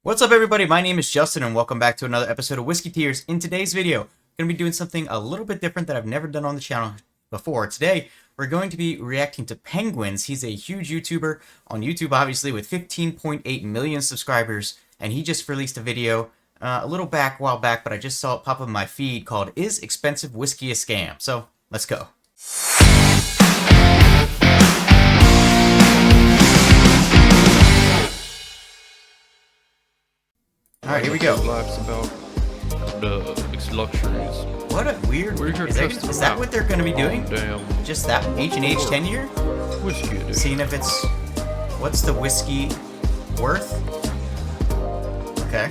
What's up, everybody? My name is Justin, and welcome back to another episode of Whiskey Tears. In today's video, I'm going to be doing something a little bit different that I've never done on the channel before. Today, we're going to be reacting to Penguinz. He's a huge YouTuber on YouTube, obviously, with 15.8 million subscribers, and he just released a video a while back, but I just saw it pop up in my feed called "Is Expensive Whiskey a Scam?" So, let's go. Alright, here we go. Laughs about the luxuries. What a weird... Is that what they're going to be doing? Damn. Just that H&H tenure? Whiskey edition. Seeing if it's... What's the whiskey worth? Okay.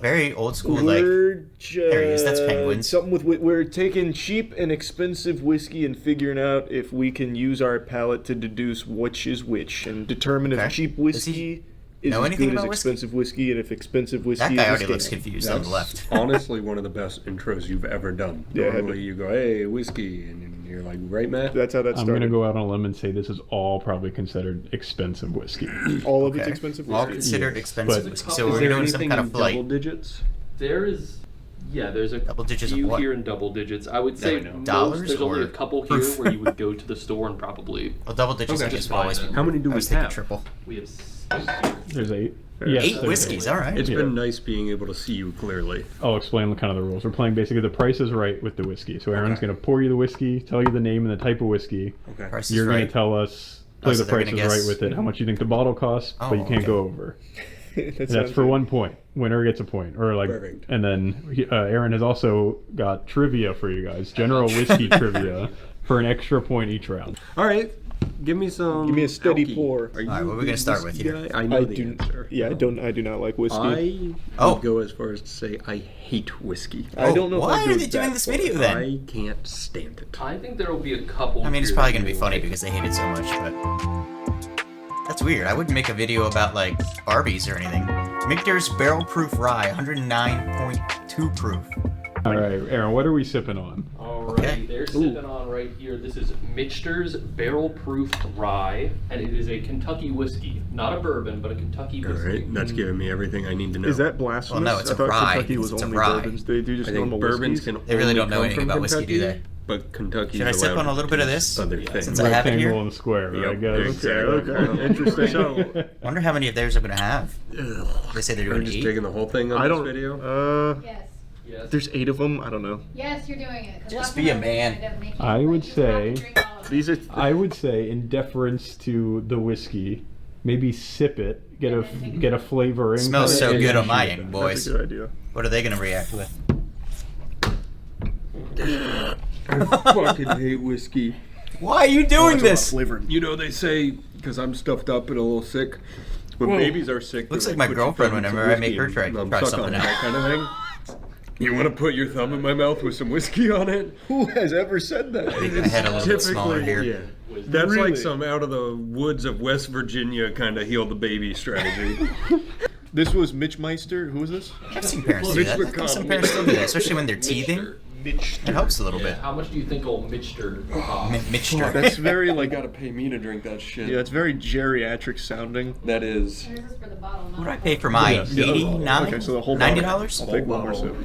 Very old school, like... There he is, that's Penguinz. Something with... We're taking cheap and expensive whiskey and figuring out if we can use our palate to deduce which is which and determine if cheap whiskey... is know as anything good as about whiskey? expensive whiskey, and if expensive whiskey That guy is already a looks scam. confused on the left. Honestly, one of the best intros you've ever done. Yeah, Normally you go, hey, whiskey, and you're like, right, Matt? That's how that I'm started. going to go out on a limb and say this is all probably considered expensive whiskey. All of it's Okay. expensive All whiskey. considered Yes, expensive but- whiskey. So Is we're there doing some anything kind in of like... double digits? There is, yeah, there's a Double digits of few what? here in double digits. I would say no. most, Dollars there's only or a couple here proof? where you would go to the store and probably, Well, double digits, Okay. I guess, Just will always fine be... then. How many do I we was thinking have? triple. we have 6 here. There's 8. Yes, 8 there's whiskeys, eight. alright. It's Yeah. been nice being able to see you clearly. I'll explain kind of the rules. We're playing basically the Price is Right with the whiskey. So Aaron's going to pour you the whiskey, tell you the name and the type of whiskey. Okay. Price is You're going right. to tell us, play so the they're Price gonna is guess- Right with it, how much you think the bottle costs, Oh, but you can't okay. go over. That That's sounds for good. 1 point. Winner gets a point. Or like, Perfect. and then Aaron has also got trivia for you guys. General whiskey trivia for an extra point each round. All right. Give me some. Give me a steady alky. pour. Are you All right, what are we a gonna start whiskey with here? guy? I know I the do. answer. Yeah, I do not like whiskey. I Oh. would go as far as to say I hate whiskey. I don't know. Why if I'd go are they doing that this far. video then? I can't stand it. I think there will be a couple. I mean, it's here probably that going to be you funny like. because they hate it so much, but... That's weird. I wouldn't make a video about, like, Barbies or anything. Michter's Barrel Proof Rye, 109.2 proof. All right, Aaron, what are we sipping on? Alright, Okay. they're sipping on right here. This is Michter's Barrel Proof Rye, and it is a Kentucky whiskey. Not a bourbon, but a Kentucky All whiskey. right. That's giving me everything I need to know. Is that blasphemous? Well, no, it's I a thought rye, Kentucky was it's a only rye. bourbons. They do just I think normal bourbons whiskeys? can They really only don't know come anything from about whiskey, do Kentucky, they? But Kentucky. Should I sip on a little bit of this? Other things. Since I have it here? Rectangle and square, right, Yep, guys? exactly. Okay, interesting. So, Wonder how many of theirs I'm going to have. They say they're are doing you just 8. taking the whole thing on I this don't. video? Yes. Yes. There's 8 of them. I don't know. Yes, you're doing it. 'cause Just last be a time man. I didn't make you I do it. would You have say- to drink all of it. These are. I would say, in deference to the whiskey, maybe sip it, get a flavoring. Smells so and good then on my shoot end, it. boys. That's a good idea. What are they going to react with? I fucking hate whiskey. Why are you doing this? You know, they say, because I'm stuffed up and a little sick, when babies are sick, Looks they're like my "Put your girlfriend thumb in whenever some I make her whiskey try and try suck something on it," out. that kind of thing. You want to put your thumb in my mouth with some whiskey on it? Who has ever said that? I had a little bit smaller here. Yeah. That's Really? like some out of the woods of West Virginia kind of heal the baby strategy. This was Mitch Meister. Who is this? I've seen parents do that. I think some parents still do that, especially when they're teething. Mitch. It helps a little bit. How much do you think old Michter costs? Mixture. That's very You like. gotta pay me to drink that shit. Yeah, it's very geriatric sounding. That is. And this is for the bottle, not What do I the pay bottle. for mine? Yeah. 89 Okay, so the whole bottle. $90? I'll take one more sip.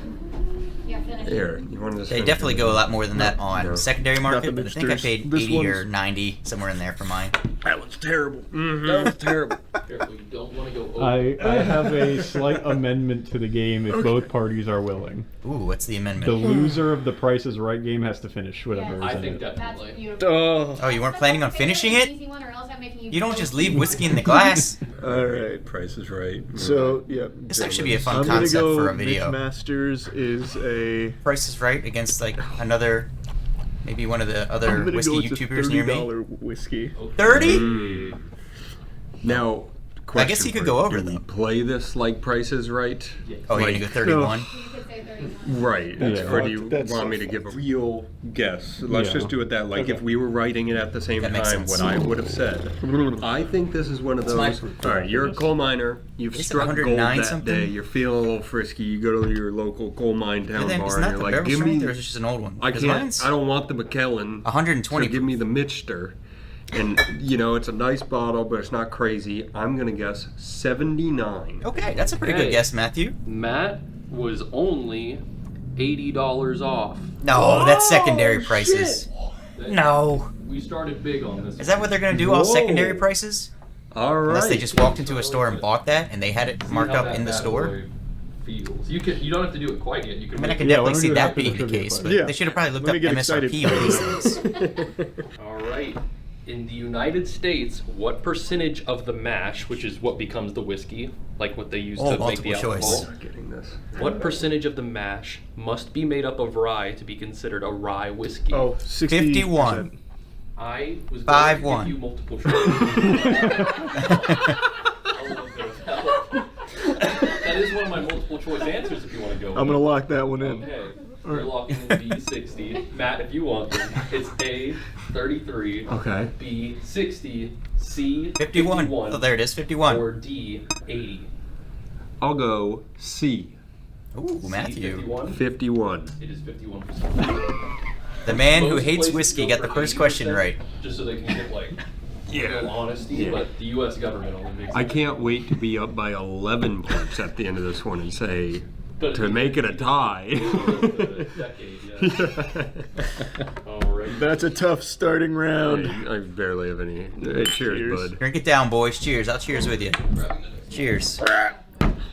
Yeah, finish it. Here, you want to They definitely go a lot more than that on No. secondary market, the but I think I mixtures. paid This 80 or one's- 90, somewhere in there for mine. That was terrible. That was terrible. Careful, you don't want to go over. I have a slight amendment to the game if both parties are willing. Ooh, what's the The amendment? loser of the Price is Right game has to finish whatever Yes. is I in think it. That's definitely. beautiful. Oh. Oh, you weren't planning on finishing it? Easy one, or else I'm making You don't just leave whiskey in the glass. All right. Price is right. So yeah. This actually be a fun I'm gonna concept go for a video. Mitch Masters is a. Price is Right against like another, maybe one of the I'm other gonna whiskey go with YouTubers near me. $30 whiskey. 30? Mm. Now, I guess he could go over, do we though. play this like Price is Right? Oh, you're Like- gonna go 31? You could say 31. Right. That's Or do you fucked. That's want so me to give a fucked. real guess? Let's Yeah. just do it that. Like Okay. if we were writing it at the same That makes time, sense. what I would have said. I think this is one of What's my those. proof? All right, you're a coal miner. You've Is it struck gold 109 that something? day. You're feeling a little frisky. You go to your local coal mine town And then, bar, isn't and that you're the like, barrel "Give strength, me." or is it just an old one? I 'Cause can't. mine's I don't want the McKellen. 120 So give me the Michter. And, you know, it's a nice bottle, but it's not crazy. I'm going to guess 79. Okay, that's a pretty good guess, Matthew. Matt was only $80 off. No, that's secondary prices. No. We started big on this. Is that what they're going to do, all secondary prices? All right. Unless they just walked into a store and bought that and they had it marked up in the store? Feels. You don't have to do it quite yet. You can. I mean, I can Yeah, definitely why don't see you that after the being the trivia case, part? but Yeah. they should have probably looked Let up me get MSRP excited. on these things. All right. In the United States, what percentage of the mash, which is what becomes the whiskey, like what they use to make the multiple alcohol, choice. I'm getting this. what percentage of the mash must be made up of rye to be considered a rye whiskey? Oh, 60%. 51. I was 5-1. going to give you multiple choice. That is one of my multiple choice answers if you want to go. I'm gonna lock that one in. Okay. You're locking in B 60. Matt, if you want them, it's A 33. Okay. B 60. C 51. Oh, there it is, 51. Or D 80. I'll go C. Ooh, C, Matthew. 51. 51. It is 51%. The man who Most hates places whiskey go got the for first question 80%, right. Just so they can get like real honesty, Yeah. but the U.S. government only makes. I can't wait to be up by 11 points at the end of this one and say, But to make it a tie. decade, yeah. All right. That's a tough starting round. I barely have any. Cheers, Cheers. bud. Drink it down, boys. Cheers. I'll cheers with you. Cheers.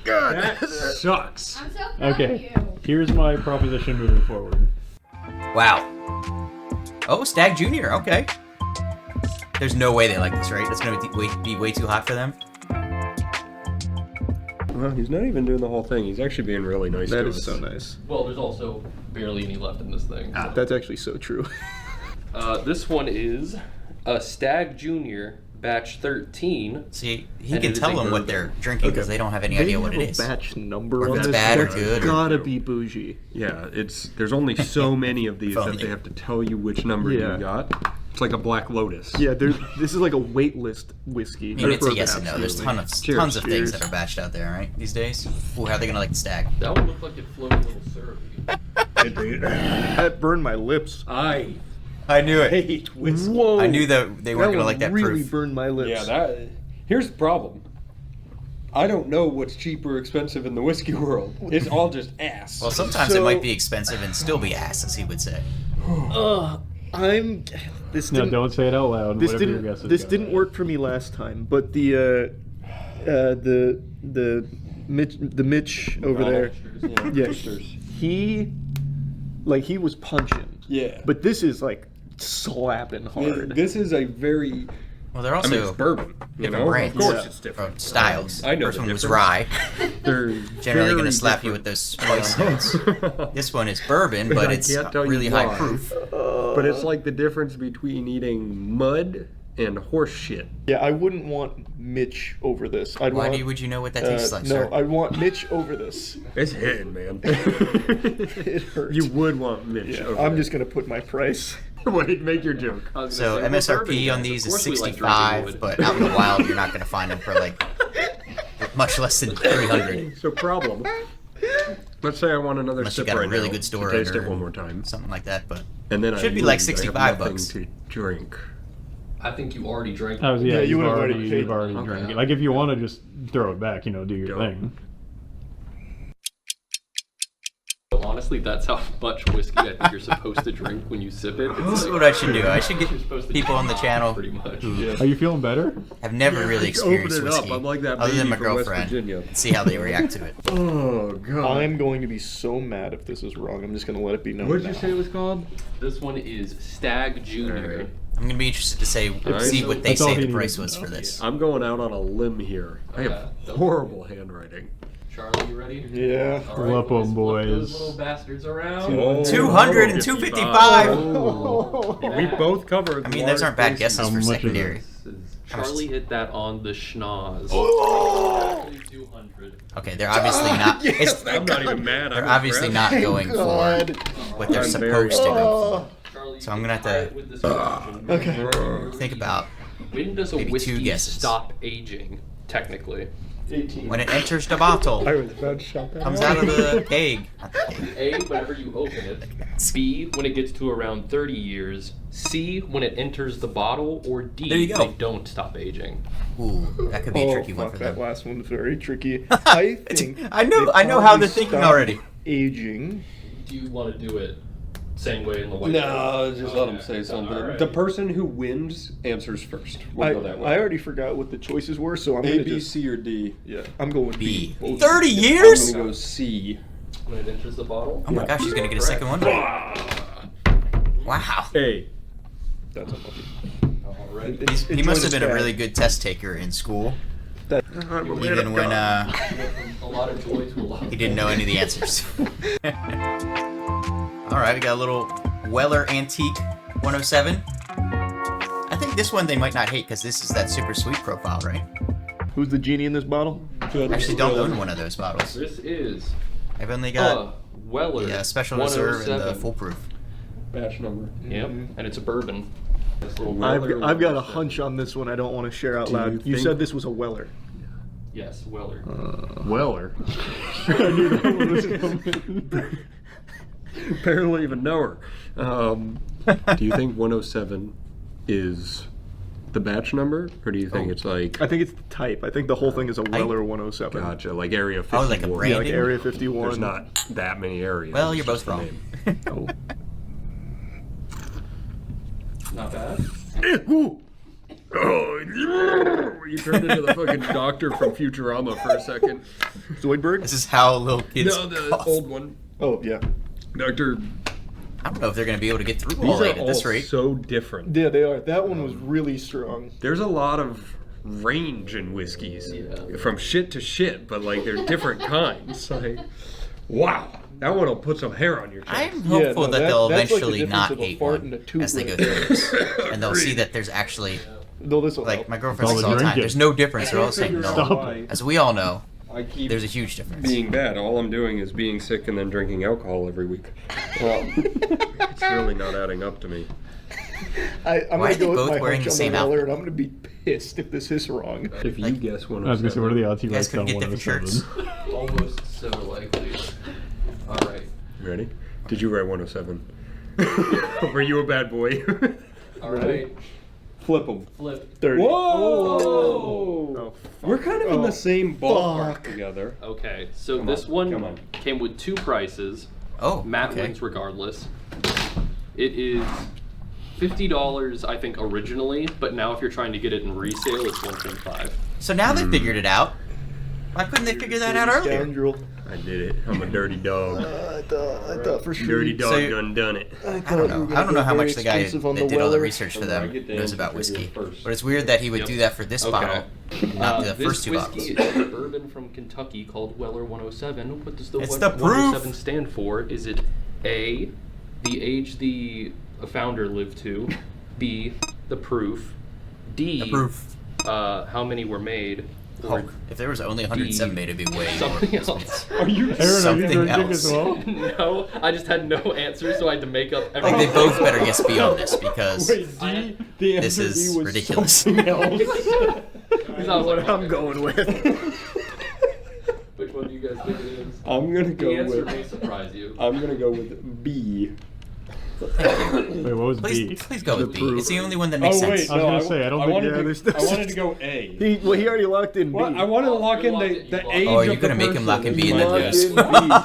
That sucks. I'm so proud of Okay, you. here's my proposition moving forward. Wow. Oh, Stag Junior. Okay. There's no way they like this, right? It's gonna be way too hot for them. Well, he's not even doing the whole thing. He's actually being really nice That to is us. so nice. Well, there's also barely any left in this thing. so. That's actually so true. This one is a Stag Junior Batch 13. See, he And can it is tell a them what bourbon. they're drinking because they don't have any idea what it is. Batch number Or if on it's this. bad or That's good or- gotta be bougie. Yeah, there's only so many of these that Phony. they have to tell you which number Yeah. you got. It's like a Black Lotus. Yeah, this is like a wait list whiskey. I mean, it's a Bourbon, yes and no. There's absolutely. tons of things Cheers. that are batched out there, right? These days. Ooh, how are they gonna like the Stag? That one looked like it flowed a little syrupy. That burned my lips. I I knew it. hate whiskey. Whoa. I knew that they weren't gonna like that really proof. burned my lips. Yeah, that. Here's the problem. I don't know what's cheap or expensive in the whiskey world. It's all just ass. Well, sometimes it So- might be expensive and still be ass, as he would say. I'm. This No, didn't. don't say it out loud. This whatever your didn't. guess is, This guys. didn't work for me last time. But the Mitch over there. Yeah, he was punching. Yeah. But this is like slapping hard. This is a very. Well, they're I also mean, it's bourbon. You different know? brands. Of course Yeah. it's or different. styles. I know First the one was difference. rye. They're Generally very gonna slap you with different. those spice notes. This one is bourbon, but I it's can't tell you really high why. proof. But it's like the difference between eating mud and horse shit. Yeah, I wouldn't want Mitch over this. I'd Why want. would you know what that tastes like, no, sir? I want Mitch over this. It's hitting, man. It hurts. You would want Mitch Yeah, over I'm there. just gonna put my price. Wait, make your joke. I was So gonna say, we're bourbon MSRP on guys. these Of is course we like 65, drinking but wood. out in the wild you're not gonna find them for like much less than 300. So problem. Let's say I want another Unless you sip got a right really now good store to taste owner it one more time, Something like that, but and then should I be like leave. I have 65 nothing bucks. to drink. I think you already drank. Oh, yeah, Yeah, you you've would've already, already paid. you've already Okay. drank it. Like, if you want to just throw it back, do your Don't. thing. Honestly, that's how much whiskey I think you're supposed to drink when you sip it. this is what I should do. I should get You're supposed to people on the drink channel pretty much. Are you feeling better? have never really experienced Open it up. whiskey I'm like that other than baby my from West girlfriend Virginia. and see how they react to it. Oh god. I'm going to be so mad if this is wrong. I'm just gonna let it be known. What did you now. say it was called? This one is Stag Junior. Alright. I'm gonna be interested to see what they That's all say he the price needed. was for this. I'm going out on a limb here. I have Okay. horrible handwriting. Charlie, you ready? Yeah. All right, Flip 'em, let's flip boys. those little bastards around. Oh, 200 and 255. We both covered. I mean, those aren't bad guesses. guesses How for much is secondary. it? This is- Charlie hit that on the schnoz. Exactly 200. Okay, they're obviously not. it's- I'm not even mad. they're I'm obviously impressed. not going for God. what they're I'm supposed to go Charlie, So I'm you gonna have can try to- it with this question. Okay. for. Think about When does a maybe two whiskey guesses. stop aging, technically? 18. When it enters the bottle, I was about to shout that comes out. out of the keg. Not the keg. A, whenever you open it. B, when it gets to around 30 years. C, when it enters the bottle. Or D, There you go. they don't stop aging. Ooh, that could be a tricky one fuck, for that them. last one's very tricky. I think I know they how probably they're thinking stopped already. Aging. Do you want to do it same way in the white? No, just let him say Okay. something. All right. The person who wins answers first. We'll go that way. I already forgot what the choices were, so I'm A, gonna B, just C, or D. yeah. I'm going B. B. 30 I'm years? gonna go C. When it enters the bottle. Oh my gosh, she's gonna get a second one. Wow. A. That's unlucky. All right. He must have been a really good test taker in school, That, even when A lot of joy to a lot. he didn't know any of the answers. Alright, we got a little Weller Antique 107. I think this one they might not hate because this is that super sweet profile, right? Who's the genie in this bottle? I actually don't own one of those bottles. This is I've only got Weller. the special reserve and the 107. foolproof. Batch number. Yep, and it's a bourbon. This little I've Weller got a 107. hunch on this one. I don't want to share out Do you loud. You think- said this was a Weller. Yes, Weller. Weller. I knew that one was coming. Apparently even know her. Do you think 107 is the batch number? Or do you think it's like... I think it's the type. I think the whole thing is a Weller 107. Gotcha, like Area 51. Oh, like a Yeah, brand? like Area 51. There's not that many areas. Well, you're it's both just the wrong. name. Oh. Not bad. Oh, you turned into the fucking doctor from Futurama for a second. Zoidberg? This is how little kids No, the cough. old one. Oh, yeah. Doctor. I don't know if they're going to be able to get through These all are eight at all this rate. so different. Yeah, they are. That one was really strong. There's a lot of range in whiskeys, from shit to shit, but like they're different kinds. Like, wow, that one will put some hair on your chest. I'm hopeful no, that they'll that's like the eventually difference not of a hate fart one and a tooth as they go right through this. And they'll see that there's actually, No, this will like, help. my girlfriend says All the all the time, drinking. there's no difference. They're all saying Figure out no. Stop why. it. As we all know, I keep there's a huge difference. being bad. All I'm doing is being sick and then drinking alcohol every week. Well, it's really not adding up to me. I'm Why are going to they go with both my wearing hunch the on same the Weller, outfit? and I'm going to be pissed if this is wrong. If you guess one, I was gonna say, what are the odds he You guys writes down couldn't get different 107? shirts. Almost so likely. All right. Ready? Did you write 107? Were you a bad boy? All right. Flip them. Flip. 30. Whoa! Oh, We're kind of in the Oh, same ballpark fuck. together. Okay, so Come this on, one come on. came with two prices. Oh, Matt okay. wins regardless. It is $50, I think, originally, but now if you're trying to get it in resale, it's $125. So now they figured it out. Why couldn't they figure that out earlier? Scoundrel. I did it. I'm a dirty dog. I thought for sure. Dirty you'd- dog So- done it. I I don't know. I don't know how much the guy expensive on that the did all the Weller. research for them get the knows answer about for whiskey. you first. But it's weird that he would Yep. do that for this Okay. bottle, not the This first two bottles. whiskey is a bourbon from Kentucky called Weller 107. What does the It's 107 the stand for? Is it A, the age the founder lived to, B, the proof, D, The proof. How many were made, or Oh, if there was only 107 made, it'd be way more. something else? Are you Aaron, are you Something drinking else. as well? No, I just had no answer, so I had to make up Like everything. they both better guess B on this because Wait, D? The this answer is D was ridiculous. something else. Because I was like, I'm going with. which one do you guys think it is? I'm gonna The go answer with. may surprise you. I'm gonna go with B. Wait, what was B? Please go with B. proof. It's the only one that makes Oh wait, sense. I was no, gonna say, I don't think- wanted Yeah, to, there's- I wanted to go A. He already locked in B. What? I wanted to lock in the age Oh, of you're the gonna make him person. lock in B You and then locked lose. in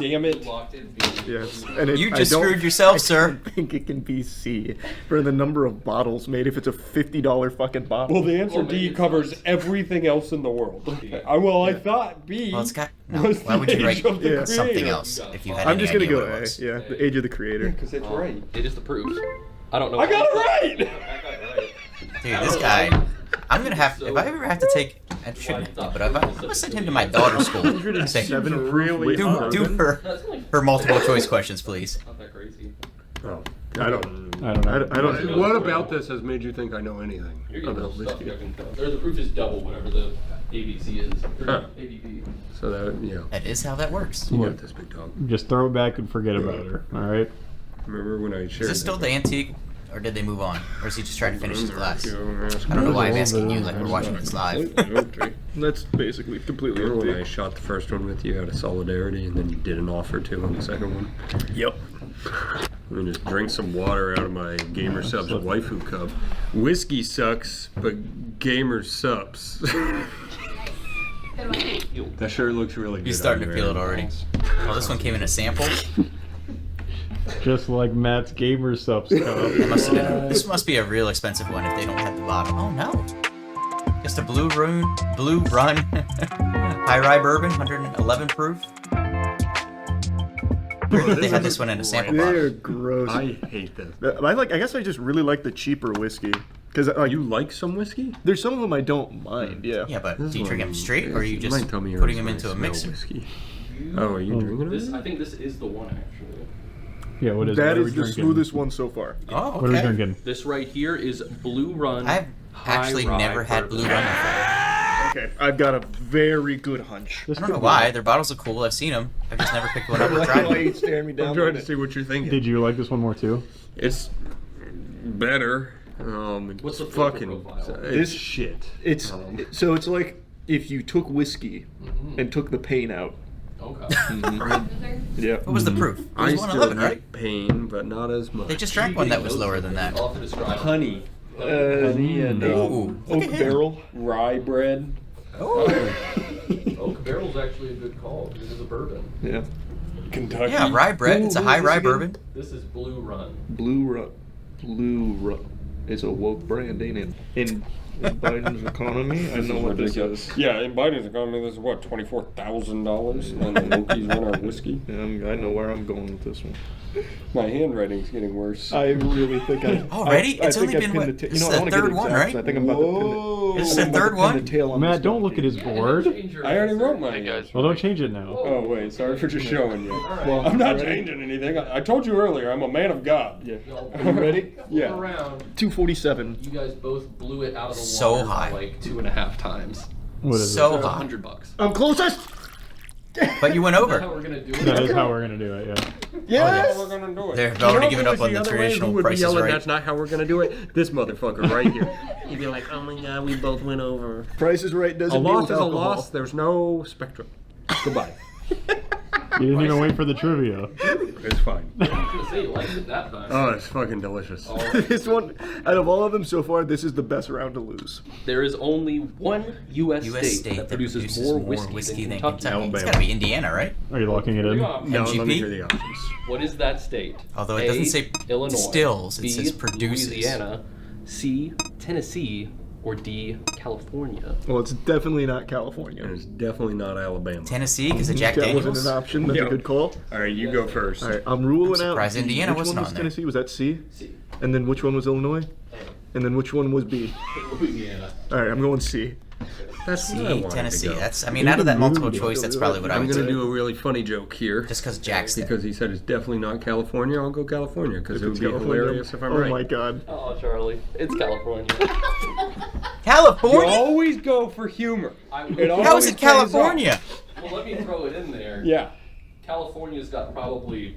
B, damn it. Locked in B. Yes, and it, You I just don't- screwed yourself, I sir. don't think it can be C for the number of bottles made. If it's a $50 fucking bottle. Well, the answer Well, maybe D it's covers not. everything else in the world. Okay. I thought B. Well, it's got. No, was why would the you age write of the Yeah. something creator. else if you had I'm any just gonna idea go what it A. was? Yeah, the age of the creator. Because it's right. It is the proof. I don't know. I got it right! I got it right. Dude, this guy. I'm gonna have. If I ever have to take, I shouldn't have to, but I'm gonna send him to my daughter's school. and say, 107 really proof hard. do bourbon? her No, it's only her multiple choice questions, please. not that crazy. Oh. I don't. I don't know. I don't. What about this has made you think I know anything You're getting about real stuff. whiskey? Or the proof is double whatever the ABC is. Or Huh. ABV. So that, yeah. That is how that works. You got this, big dog. Just throw it back and forget about her. All right. Remember when I shared Is this still that? the antique or did they move on? Or is he just trying to finish his glass? I don't know why I'm asking you like we're watching this live. That's basically completely Remember when I empty. shot the first one with you out of solidarity, and then you did an offer too on the second one? Yep. Let me just drink some water out of my Gamer Subs waifu cup. Whiskey sucks, but Gamer Subs. Good one. That shirt looks really good. He's starting on to you, feel it Aaron. already. Oh, this one came in a sample. Just like Matt's Gamer Subs cup. This must be a real expensive one if they don't have the bottom. Oh no. Just a blue run high rye bourbon, 111 proof. Weird that they had this one in a sample They're bottle. gross. I hate this. I guess I just really like the cheaper whiskey. Because You like some whiskey? there's some of them I don't mind, yeah. Yeah, but This do you is drink one- them straight or are you might just tell me yours putting them when I into a smell mixer? Whiskey. Oh, are you drinking This, it? I think this is the one actually. Yeah, what is That what are we is the drinking? smoothest one so far. Oh, What are we okay. drinking? This right here is Blue Run. I've actually High never Rye had Bourbon. Blue Run before. Okay, I've got a very good hunch. This I don't know could be- why. Their bottles are cool. I've seen them. I've just never picked one up or Why tried are you one. staring me down? I'm trying like to that? see what you're thinking. Did you like this one more too? It's better. What's the It's flavor fucking profile? it's This- shit. It's so it's like if you took whiskey and took the pain out. Okay. Yeah. What was the proof? It I was still 111, get right? pain, but not as much. They just drank one that was lower than that. I'll have to describe it. honey, Honey and Ooh, look oak at him. barrel. rye bread. Oh. Oak Barrel's actually a good call because it's a bourbon. Yeah. Kentucky. Yeah, rye bread. It's a high rye bourbon. This is Blue Run. Blue Run is a woke brand, ain't it? In Biden's economy, I know what this is. Yeah, in Biden's economy, this is what, $24,000, and the Yankees win our whiskey. Yeah, I know where I'm going with this one. My handwriting's getting worse. I really think I. Already? I It's think only I been, pinned what, the ta- this you know, is I the wanna get third one, exact, right? I think I'm about to pin the. This is the I'm about third to pin one? the tail on Matt, this don't guy. look at his board. I already wrote mine. Well, don't change it now. Oh, wait, sorry for just showing you. Well, I'm not you ready? changing anything. I told you earlier, I'm a man of God. Yeah. Are you ready? Yeah. Around. 247. You guys both blew it out of the So water high. by like 2.5 times. What is So it? high. $100. I'm closest. But you went Is that over. how we're gonna do That it? is how we're gonna do it. Yeah. Yes. We're gonna do it. They've You already know given who up was on the other way? traditional Who would be Price is yelling, Right. That's not how we're gonna do it. This motherfucker right here. He'd be like, oh my god, we both went over. Price is Right A doesn't deal loss with is a alcohol. loss. There's no spectrum. Goodbye. You didn't even wait for the trivia. It's fine. I was gonna say you liked it that time. Oh, it's fucking delicious. This one, out of all of them so far, this is the best round to lose. There is only one U.S. U.S. state that produces more whiskey than Kentucky. It's Alabama. gotta be Indiana, right? Are you locking it in? No, let me MGP? hear the options. What is that state? Although it A, doesn't say Illinois, distills, it B, says produces. Louisiana, C, Tennessee, or D, California. Well, it's definitely not And California. it's definitely not Alabama. Tennessee, because of Jack That Daniels. wasn't an option. That's Yeah. a good call. All right, you go first. All right, I'm ruling I'm out. surprised D. Indiana Which wasn't one was on there. Tennessee? Was that C? C, And then which one was Illinois? And then which one was B? Louisiana. All right, I'm going C. That's what I See, wanted to Tennessee. go. That's, I mean, out of that multiple choice, that's probably what I I'm would gonna do. do a really funny joke here. Just because Jack's there. Because he said it's definitely not California, I'll go California because it would It's be California. hilarious if I'm Oh right. my god. Oh, Charlie, it's California. You California? always go for humor. I- It How is always it pays California? Well, let me throw it in there. off. Yeah. California's got probably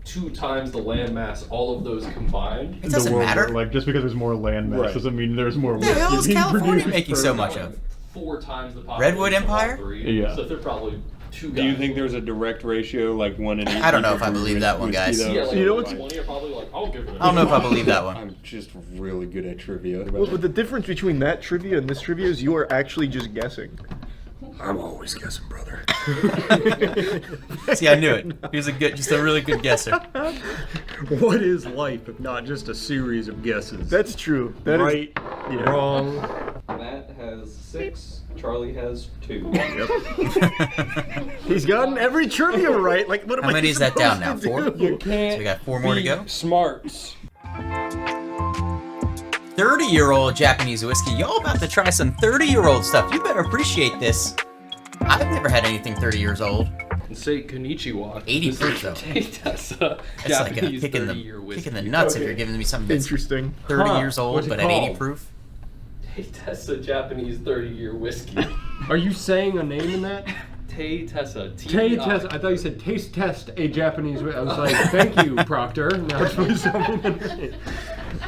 2 times the landmass, all of those combined. It doesn't the world, matter. Like just because there's more land mass Right. doesn't mean there's more What the hell is whiskey being California produced. making so much of? 4 times the population. Redwood of all Empire? 3. Yeah. So they're probably 2 guys. Do you think there's a direct ratio, like 1 in 8? I don't know if I believe that one, guys. Yeah, like You know what's- 20 are probably like, I'll give it a I don't know if I believe that one. I'm just really good at trivia. Well, but the difference between that trivia and this trivia is you are actually just guessing. I'm always guessing, brother. See, I knew it. He was just a really good guesser. What is life if not just a series of guesses? That's true. That is right, yeah. wrong. Matt has 6, Charlie has 2. He's gotten every trivia right. Like, what am How I many is that down now? supposed to 4? do? You can't So we got 4 more to be go. Smarts. 30-year-old Japanese whiskey. Y'all about to try some 30-year-old stuff. You better appreciate this. I've never had anything 30 years old. And say konnichiwa. 80 This proof, is though. Tessa, It's like a Japanese kick in 30-year the whiskey. nuts if Okay. you're giving me something that's Interesting. 30 Huh. years old What's it but at 80 called? proof. Tessa Japanese 30-year whiskey. Are you saying a name in that? Tay Tessa. Tay test. I thought you said taste test a Japanese. I was like, thank you, Proctor. Now it's really something.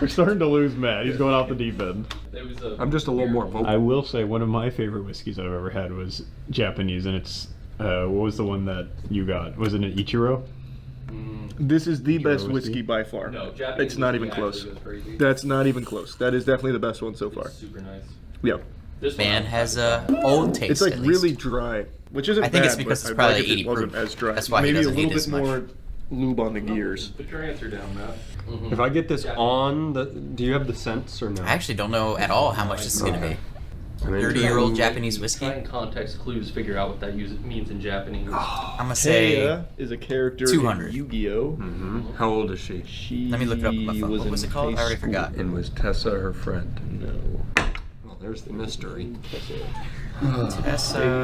We're starting to lose Matt. He's going off the deep end. It was a I'm just a little more vocal. I will say one of my favorite whiskeys I've ever had was Japanese, and it's what was the one that you got? Was it an Ichiro? This is the best whiskey? whiskey by far. No, Japanese It's not whiskey even close. actually was very good. That's not even close. That is definitely the best one so far. It's super nice. Yeah. This one Man I'm has excited a about. old taste. It's like at really least. dry, which isn't I think bad, it's because but it's I'd probably like if it 80 wasn't proof. as dry. That's why he Maybe doesn't a hate little as bit much. more lube on the gears. Put your answer down, Matt. If I get this on the, do you have the scents or no? I actually don't know at all how much this is going to be. I'm into 30-year-old it. Japanese whiskey. Try and context clues, figure out what that means in Japanese. I'm going to say. Taya is a character 200. in Yu-Gi-Oh. Mhm. How old is she? She Let me look it up on my phone. was What in was it called? I high already school. forgot. And was Tessa her friend? No. Well, there's the mystery. Tessa,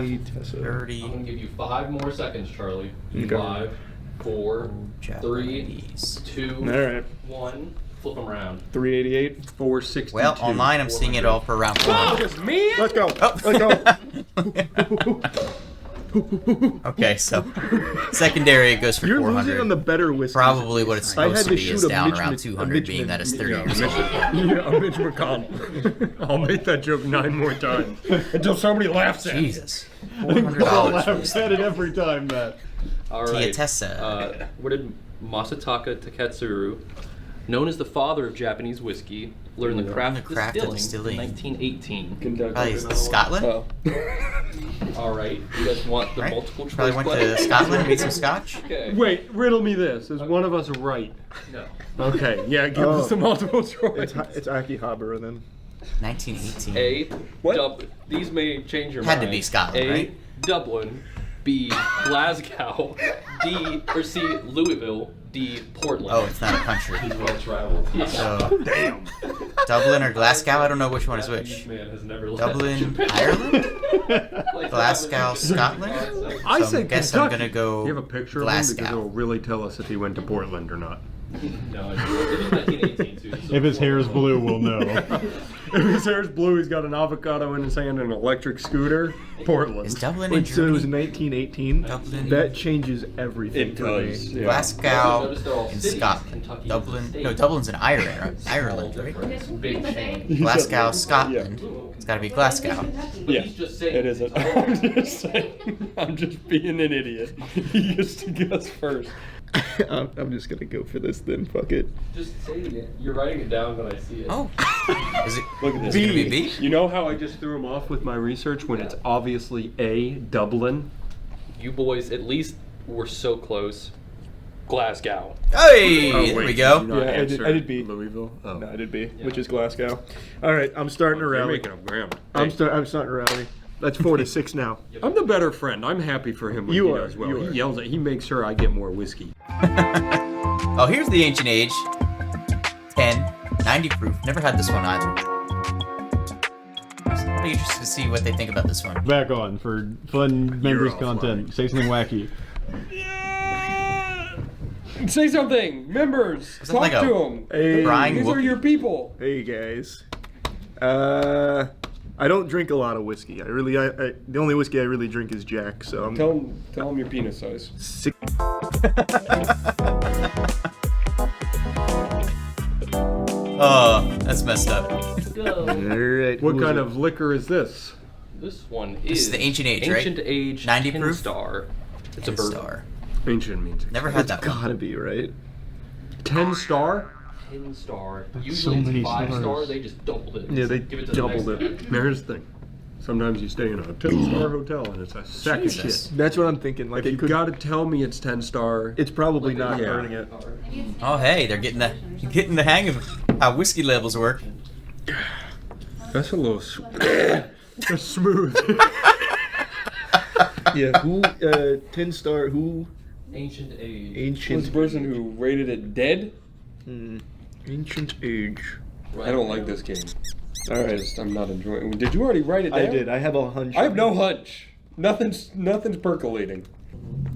Hey, Tessa. 30. I'm gonna give you 5 more seconds, Charlie. Okay. 5, 4, 3, Japanese. 2, All right. 1. Flip them around. 388. 462. Well, online I'm seeing it all for around 400. Let's go. Oh. Let's go. Okay, so secondary it goes for You're 400. losing on the better whiskey. Probably what it's I supposed had to to be is shoot a down Mitch around Mc- 200, Mitch being that it's 30 Yeah, years old. yeah, Mitch McConnell. I'll make that joke 9 more times until somebody laughs at me. Jesus. I think we all $400 laugh for at it every time, Matt. All right. Tessa. What did Masataka Taketsuru, known as the father of Japanese whiskey, learn the craft, The craft of of distilling in distilling. 1918? Probably Scotland? Oh. All right. You guys want the Right? multiple choice Probably went to question? Scotland, made some scotch. Okay. Wait, riddle me this. Is one of us right? No. Okay, yeah, give Oh. us the multiple choice. It's Akihabara then. 1918. A. What? These may change your Had mind. to be Scotland, A. right? Dublin. B. Glasgow. D. Or C. Louisville. D. Portland. Oh, it's not a country. He's well traveled. So, Dublin or Glasgow? I don't know which one is This which. man has never left Dublin, Japan. Ireland? Like, Glasgow, Scotland? I So say I guess Kentucky. I'm gonna go You have a picture of him because Glasgow. it'll really tell us if he went to Portland or not. No, it was 1918 too. so If his hair is blue, we'll know. If his hair's blue, he's got an avocado in his hand and an electric scooter. Portland. Is Dublin in Wait, so it was Germany? 1918? Dublin. That changes everything It for does. me. Yeah. Glasgow Notice they're all in cities. Scotland. Kentucky is Dublin. a state. No, Dublin's in Ireland, right? Small Ireland, right? difference. Big change. Glasgow, Scotland. It's gotta be Glasgow. But Yeah, he's just saying. it isn't. I'm just saying. I'm just being an idiot. He used to guess first. I'm just gonna go for this then. Fuck it. Just say it. You're writing it down when I see it. Oh. Is it, Look at this. is it gonna be B? You know how I just threw him off with my research when it's obviously A, Dublin? You boys at least were so close. Glasgow. Hey! Oh, There wait, we did go. you not Yeah, I did- answer I did B. Louisville? Oh. No, I did B, which is Glasgow. All right, I'm starting to You're rally. making up ground. I'm Hey, starting to rally. That's 4-6 now. I'm the better friend. I'm happy for him when You he are, does well. you He are. yells at. He makes sure I get more whiskey. Oh, here's the Ancient Age. 10, 90 proof. Never had this one either. I'll be interested to see what they think about this one. Back on for fun members offline. content. Say something wacky. Say something, members. that like a- them. Hey, Crying Wookiee? people. hey guys. I don't drink a lot of whiskey. The only whiskey I really drink is Jack. So I'm Tell them your penis size. sick. Oh, that's messed up. All right. What kind of liquor is this? This one is. This is the Ancient Age, right? Ancient Age 90 Tin proof? Star. It's a bourbon. Star. Ancient means Never had It's that one. gotta be right. 10 star. 10 star. so Usually many it's 5 stars. star. They just doubled it. Yeah, they Give it to doubled the it. next guy. Here's the thing. Sometimes you stay in a 10-star hotel and it's a sack of Jesus. shit. That's what I'm thinking. Like If it you could. gotta tell me it's 10-star, It's probably not Yeah. earning it. Oh, hey, they're getting the hang of how whiskey levels work. that's a little that's smooth. Yeah. Who? 10-star. Who? Ancient Age. Ancient. person who rated it dead? Ancient Age. I don't like this game. All right. I'm not enjoying. Did you already write it down? I did. I have a hunch. I have no hunch. Nothing's percolating.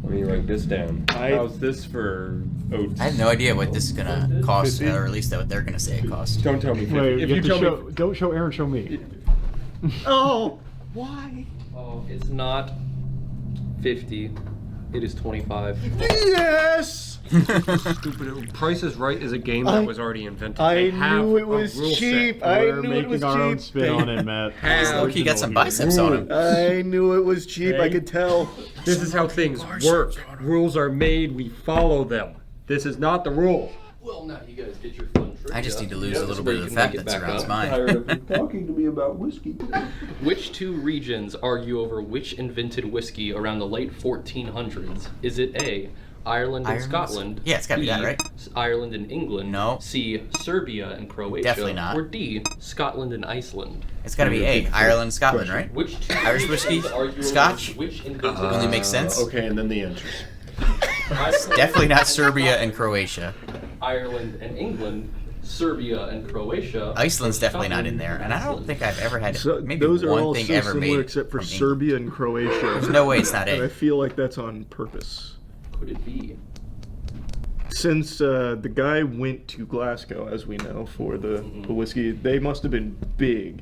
Let me write this down. How's this for oats? I have no idea what this is gonna cost, or at least what they're gonna say it costs. Don't tell me. Wait, if you you have to tell show, me, don't show Aaron, show me. Oh. Why? Oh, it's not 50. It is 25. Yes! Stupid. Price is Right is a game that was already invented. I They have knew it a was rule cheap. set. I We're knew it was making our own cheap. spin on it, Matt. Low-key got some biceps on him. I knew it was cheap. I Hey. could tell. This is how things work. Rules are made, we follow them. This is not the rule. Well, now you guys get your fun trivia. I just need to lose Yeah, a little where bit of you the can fat make that it back surrounds up. mine. Tired of you talking to me about whiskey. Which two regions argue over which invented whiskey around the late 1400s? Is it A, Ireland and Ireland? Scotland? Yeah, it's gotta be B, that, right? Ireland and England? No. C, Serbia and Croatia? Definitely not. Or D, Scotland and Iceland? It's got to be A. Ireland, Scotland, right? Which two Irish whiskey? regions argue over Scotch? which invented Only makes sense. Okay, and then the answers. Definitely not Serbia and Croatia. Ireland and England, Serbia and Croatia. Iceland's definitely not in there, and I don't think I've ever had So maybe those are one all thing so ever similar made except for from Serbia and Croatia. There's no way it's not And I A. feel like that's on purpose. Could it be? Since the guy went to Glasgow, as we know, for the whiskey, they must have been big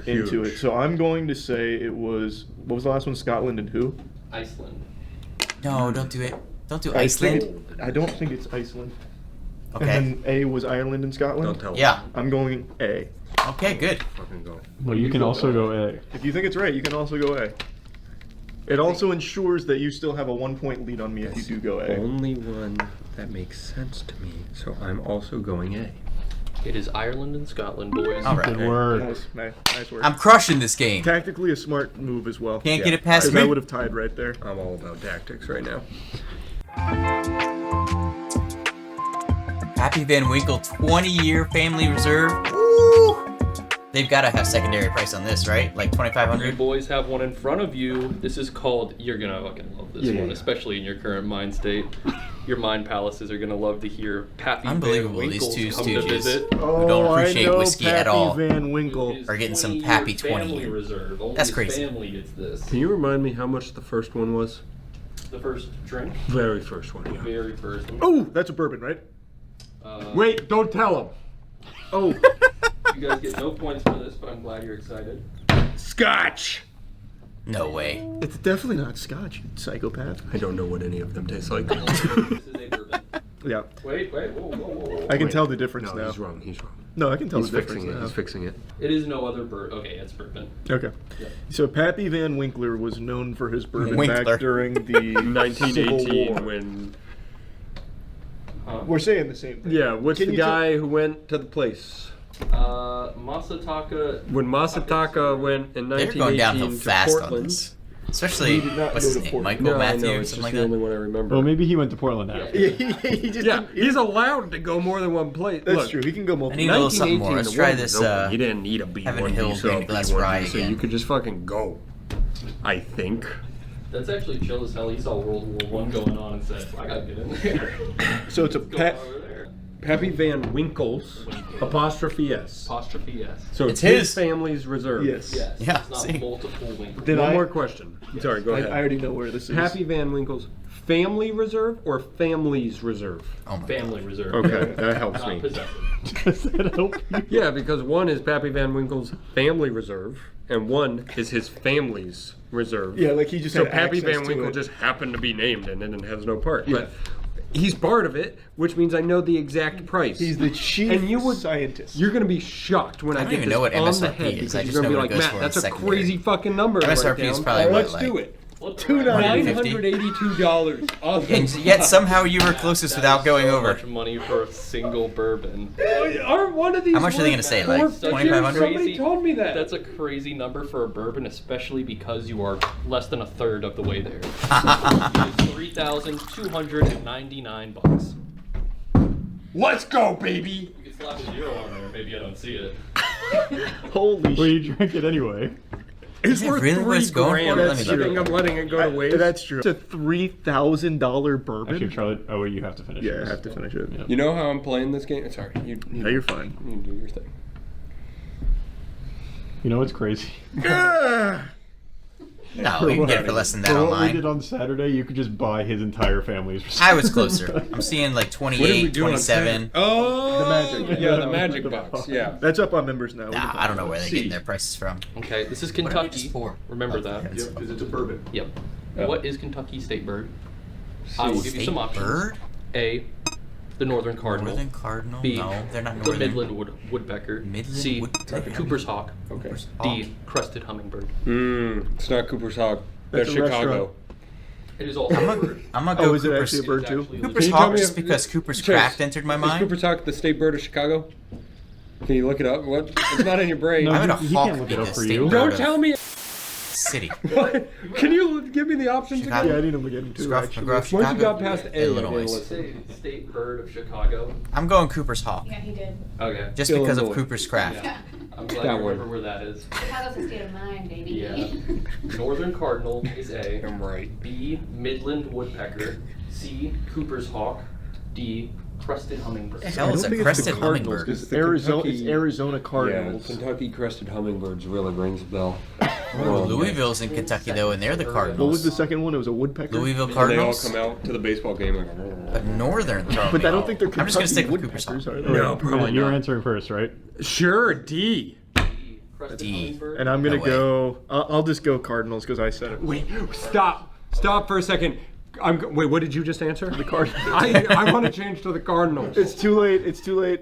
into it. So I'm going to say it was, what was the last one? Scotland and who? Iceland. No, don't do it. Don't do I think Iceland. I don't think it's Iceland. Okay. And then A was Ireland and Scotland? Don't tell Yeah. I'm going A. Okay, good. Fucking go. Well, you can also go A. If you think it's right, you can also go A. It also ensures that you still have a 1-point lead on me if you do go A. Only one that makes sense to me, so I'm also going A. It is Ireland and Scotland, boys. All right. Good work. Nice work. I'm crushing this game. Tactically a smart move as well. Can't get it past Because I me. would have tied right there. I'm all about tactics right now. Happy Van Winkle 20-year family reserve. Woo! They've got to have secondary price on this, right? Like You 2,500. boys have one in front of you. This is called, you're gonna fucking love this Yeah, one, yeah. especially in your current mind state. Your mind palaces are gonna love to hear Pappy Van Unbelievable, these Winkles two come to stooges. visit. Who don't appreciate I know whiskey at Pappy all. Van Winkle. His Are getting some 20-year Pappy family 20-year. reserve. Only That's his crazy. family gets this. Can you remind me how much the first one was? The first drink, Very first one, the yeah. very first one. Oh, that's a bourbon, right? Wait, don't tell him. Oh, You guys get no points for this, but I'm glad you're excited. Scotch! No way. it's definitely not Scotch, you psychopath. I don't know what any of them taste like. This is a bourbon. Yeah, Wait, whoa, whoa, whoa. I can Wait. tell the difference No, now. he's wrong, he's wrong. No, I can tell He's the difference fixing it, now. he's fixing it. It is no other bourbon. Okay, it's bourbon. Okay. Yeah. So Pappy Van Winkler was known for his bourbon Winkler. back during the Civil 1918 War. when... Huh? We're saying the same thing. Yeah, what's Can the you tell- guy who went to the place? Masataka. When Masataka went in They're going 1918 downhill to fast on Portland... this. Especially, He did not what's go his to name? Portland. Michael No, I Matthew know, or it's something just like the only that? one I remember. Well, maybe he went to Portland after. he just Yeah, didn't- he's allowed to go more than one place. That's Look, true. He can go I multiple. need a little something more. 1918, Let's the try world this, was open. You didn't need a B1, Heaven Hill B, Green Glass Rye so again. you could just fucking go. I think. That's actually chill as hell. He saw World War I going on and said, I gotta get in there. So it's a What's going Pat. on over there? Pappy Van Winkle's apostrophe S. Apostrophe S. So It's it's his. his family's reserve. Yes. Yes. Yeah, It's not see. multiple Winkles. Did One I- more question. Sorry, go I ahead. already know where this is. Pappy Van Winkle's family reserve or family's reserve? Oh my Family reserve. Okay, that helps Not me. possessive. Does that help you? Yeah, because one is Pappy Van Winkle's family reserve, and one is his family's reserve. Yeah, like he just So had Pappy access Van to Winkle it. just happened to be named in it and has no part. Yeah. But he's part of it, which means I know the exact price. He's the chief And you would- scientist. You're gonna be shocked when I, don't get even this know what on the MSRP head is. because I you're just gonna know be what like, it goes Matt, for in that's a secondary. crazy fucking number. to write MSRP is down." probably what, Let's like- do it. $982. And yet somehow you were closest without going so over. much money for a single bourbon. Aren't one of these How much are they worth gonna say, like, 450? 2,500? Somebody told me that. That's a crazy number for a bourbon, especially because you are less than a third of the way there. It is $3,299. Let's go, baby. You can slap a zero on there. Maybe I don't see it. Holy Well, shit. you drank it anyway. It's it worth really what it's going for? $3,000. Let me You look. think I'm letting it go to waste? That's true. It's a $3,000 bourbon. Actually, Charlie. Oh, wait, you have to finish. Yeah, I yours. have to finish it. Yeah. You know how I'm playing this game? Sorry, you No, you're fine. you do your thing. You know what's crazy? No, you can get it for less than that For what we did online. on Saturday, you could just buy his entire family's. I was closer. I'm seeing like What did we 28, do on 27. Oh, The magic. Yeah, the magic box. Yeah. That's up on members now. Nah, I don't know where they're getting their prices from. Okay, this is What are they Kentucky. just for? Remember Oh, that. okay. Because it's a bourbon. Yep. What is Kentucky state bird? I will give you State some options. bird? A, the northern cardinal. Northern cardinal? B, No, they're not the northern. midland woodpecker. Midland C, woodpecker. Cooper's hawk. Okay. D, crested hummingbird. It's not Cooper's hawk. That's That's a Chicago. restaurant. It is also a bird. I'm gonna go Oh, is it Cooper's, actually a bird too? Actually, Cooper's Can you tell hawk me just if- because Cooper's Chase, craft entered my Is mind. Cooper's hawk the state bird of Chicago? Can you look it up? What? It's not in your brain. No, I would a he hawk can't look be it up the for state you. bird Don't of tell me. city. What? Can you give me the options Chicago. Yeah, I again? need him to get him too. Scruff, Actually. McGruff, Once you Chicago. got past A, I didn't Illinois. listen. State bird of Chicago. I'm going Cooper's hawk. Yeah, he did. Okay. Just because of Illinois. Cooper's craft. Yeah. I'm glad That you remember one. where that is. Chicago's a state of mind, baby. Yeah. Northern cardinal is A. I'm right. B, midland woodpecker. C, Cooper's hawk. D, crested hummingbird. The I hell don't is a think it's crested the Cardinals. hummingbird? It's the Arizona. Kentucky- It's Arizona Yeah, Cardinals. Kentucky crested hummingbirds really rings a bell. Oh, Louisville's in Kentucky though, and they're the What was Cardinals. the second one? It was a woodpecker. Louisville And they all Cardinals, come out to the baseball game like. but northern. throw But me. I don't think they're I'm just gonna Kentucky stick with Cooper's hawk. woodpeckers, are they? No, probably You're not. answering first, right? Sure, D. Crested D. hummingbird. And I'm gonna No way. go. I'll just go Cardinals because I said it. Wait, stop for a second. Wait, what did you just answer? The Cardinals. I want to change to the Cardinals It's too late. It's too late.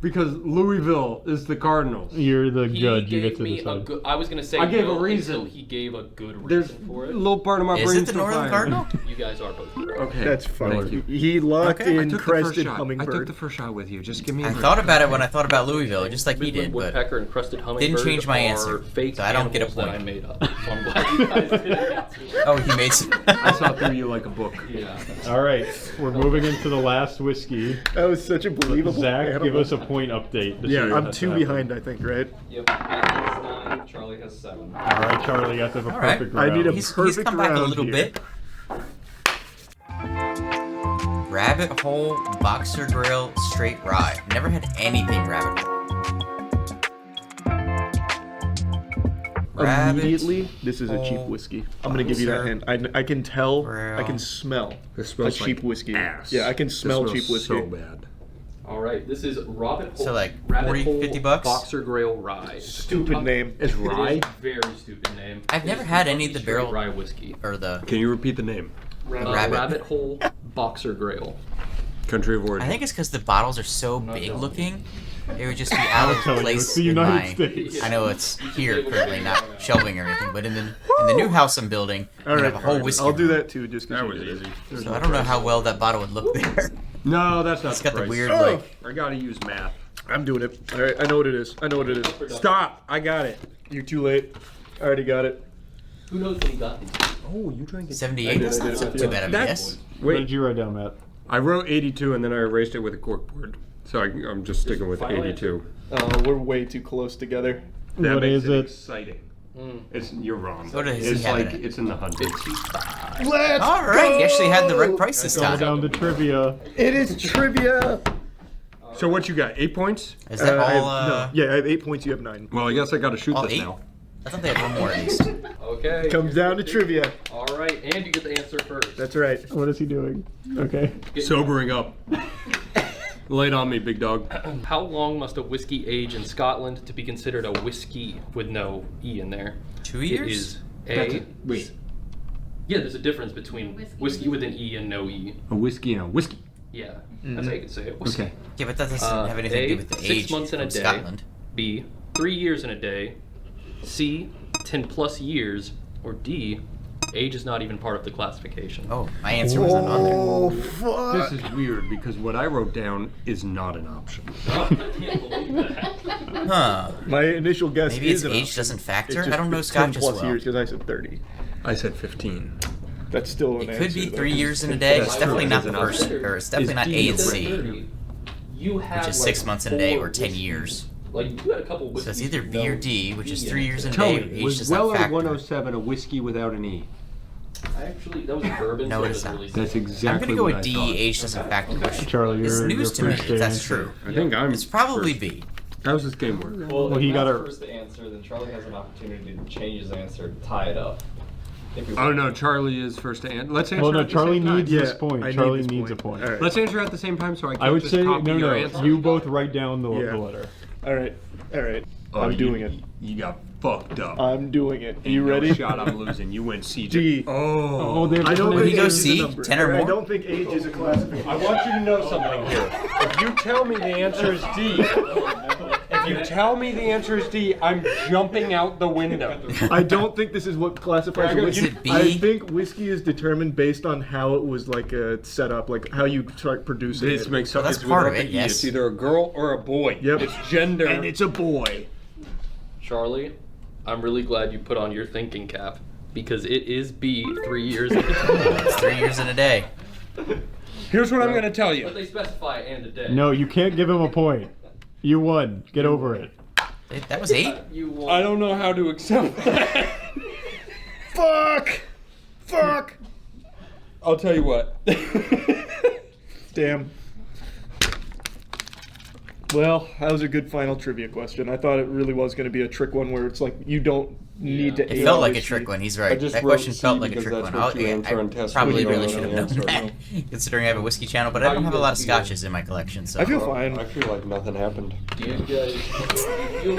because Louisville is the Cardinals. You're the He judge. You gave get to me a decide. good. I was gonna say I gave no a reason. until he gave a good There's reason for a it. little part of my Is brain it the still northern firing. cardinal? You guys are both correct. Okay, That's funny. Thank you. He locked Okay. I in took the first crested shot. I hummingbird. took the first shot with you. Just give me. I thought about it when I thought about Louisville, just like he Midland did, but woodpecker and crested hummingbird change my are answer, fake so I don't get a animals that point. I made up. So I'm glad you guys didn't answer. oh, he made some. I saw through you like a book. Yeah. All right, we're moving into the last whiskey. That was such a believable. Zach, animal. give us a point update. to show Yeah, you I'm that's 2 happening. behind. I think, right? Yep, Matt has 9, Charlie has 7. All right, Charlie, you have to have a All right. perfect I round. need a He's perfect come back a round little here. bit. Rabbit hole boxer grill straight rye. Never had anything rabbit hole. Rabbit Immediately, this is a cheap hole whiskey. I'm gonna give you that boxer hint. I can tell. grill. I can smell This a smells cheap like whiskey. ass. Yeah, I can This smell smells cheap whiskey. So bad. All right. This is rabbit hole. So, like, rabbit 40, hole 50 bucks? Boxer Grail Rye. Stupid name. It's It rye. is a very stupid name. I've It never is had any of the Kentucky barrel- straight rye whiskey. or the. Can you repeat the name? Rabbit. Rabbit hole Boxer Grail. Country of origin. I think it's because the bottles are so big looking. It would just be out of telling you, place it's the in United my. States. I know it's here currently, not shelving or anything, but in the new house I'm building, All I right, have a whole whiskey. I'll do room. that too, just 'cause That you was did it. easy. So I don't know how well that bottle would look there. No, that's not. It's got the price. weird Oh. like. I gotta use math. I'm doing it. All right, I know what it is. I know what it is. Stop! I got it. You're too late. I already got it. Who knows when he got these? Oh, you trying to 78. That's I not did, so yeah. too bad of a That's- guess. What Wait, did you write down, Matt? I wrote 82 and then I erased it with a corkboard. So I'm just sticking with Final 82. We're way too close together. That What makes is it it? exciting. You're wrong. What does he It's have in like it? it's in the hundreds. Let's All right, you actually had the right price this It's all time. down to trivia. It is trivia. So what you got? 8 points? Is that I have, all? no. Yeah, I have 8 points. You have 9. Well, I guess I gotta shoot All this 8? now. I thought they had one more at least. Okay. Comes down to trivia. All right, and you get the answer first. That's right. What is he doing? Okay. Sobering up. Lay it on me, big dog. How long must a whiskey age in Scotland to be considered a whiskey with no E in there? 2 It years? is That's A. it. Wait. Yeah, there's a difference between Whiskey. whiskey with an E and no E. A whiskey and a whiskey. Yeah, that's how you can say it. Whiskey. Okay. Yeah, but that doesn't have anything to do with the 6 age months in a from day. Scotland. B. 3 years in a day. C. 10 plus years. Or D. Age is not even part of the classification. Oh, my answer wasn't on there. Oh, fuck. This is weird because what I wrote down is not an option. I can't believe that. Huh. My initial guess Maybe is its an age option. doesn't It's factor. just I don't know 10 Scotch as plus well. years because I said 30. I said 15. That's still an It could answer, be though. 3 years in a day. It's That's definitely not the not first, or it's definitely Is not D A and the C, 30, you have which is like 6 months in a day or 10 4 years. Like you had a couple So whiskeys. it's either with B or no D, which is E 3 years in a Tell day. me, Age was does not Weller factor. 107 a whiskey without an E? Actually, that was a bourbon. No, so it it is doesn't not. really That's say. exactly I'm gonna go what with I D. thought. Age doesn't factor. Which Charlie, is you're news to me first if to that's answer. true. I think I'm. It's probably first. B. How does this game work? Well, Well, if he Matt's got a- first to answer, then Charlie has an opportunity to change his answer to tie it up. If we Oh want. no, Charlie is first to answer. Let's answer. Well, no, at the Charlie same time. needs this point. I need Charlie this needs point. a point. All right. Let's answer at the same time, so I can't I would just say copy no, your no. answer. You both write down the Yeah. letter. All right. All right. I'm doing it. You got fucked up. I'm doing it. Are you No ready? shot I'm losing. You went CJ. D. Oh. they have I don't different think go age is a C? number. 10 or I more? don't think age is a classification. I want you to know something here. If you tell me the answer is D, I'm jumping out the window. I don't think this is what classifies a Is whiskey. it B? I think whiskey is determined based on how it was like set up, like how you start producing This it. makes sense. that's It's part of without it, the E. yes. It's either a girl or a boy. Yep. It's gender. And it's a boy. Charlie, I'm really glad you put on your thinking cap because it is B 3 years in a day. It's 3 years in a day. Here's what I'm going to tell But you. they specify and a day. No, you can't give him a point. You won. Get over it. That was 8? You won. I don't know how to accept that. Fuck! I'll tell you what. Damn. Well, that was a good final trivia question. I thought it really was going to be a trick one where it's like you don't need to It age felt like a whiskey. trick one. He's I right. just That wrote question C felt like a because trick that's one. what you answer on I test probably when you really don't should know have the known that, answer. considering I have a whiskey channel, but I How don't you have a lot of gonna feel? scotches in my collection. So I feel fine. I feel like nothing happened. Do you guys feel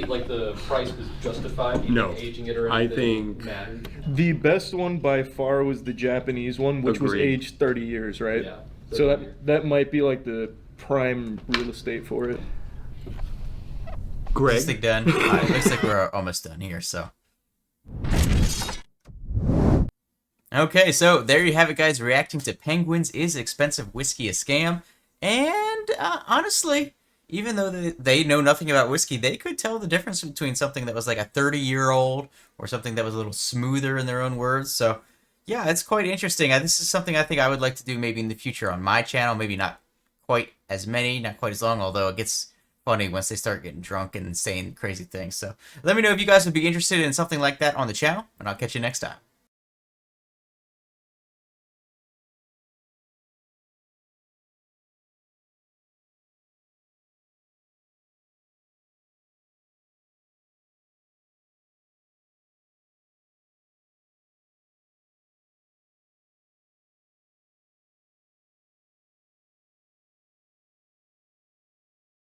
like the price was justified? Do you No. think aging it or I anything think- mattered? The best one by far was the Japanese one, which was Agreed. aged 30 years, right? Yeah. So that might be like the prime real estate for it. Greg. Is this thing done? It looks like we're almost done here, so. Okay, so there you have it, guys. Reacting to Penguinz is expensive whiskey a scam? And honestly, even though they know nothing about whiskey, they could tell the difference between something that was like a 30-year-old or something that was a little smoother in their own words. So, yeah, it's quite interesting. This is something I think I would like to do maybe in the future on my channel. Maybe not quite as many, not quite as long, although it gets funny once they start getting drunk and saying crazy things. So let me know if you guys would be interested in something like that on the channel, and I'll catch you next time.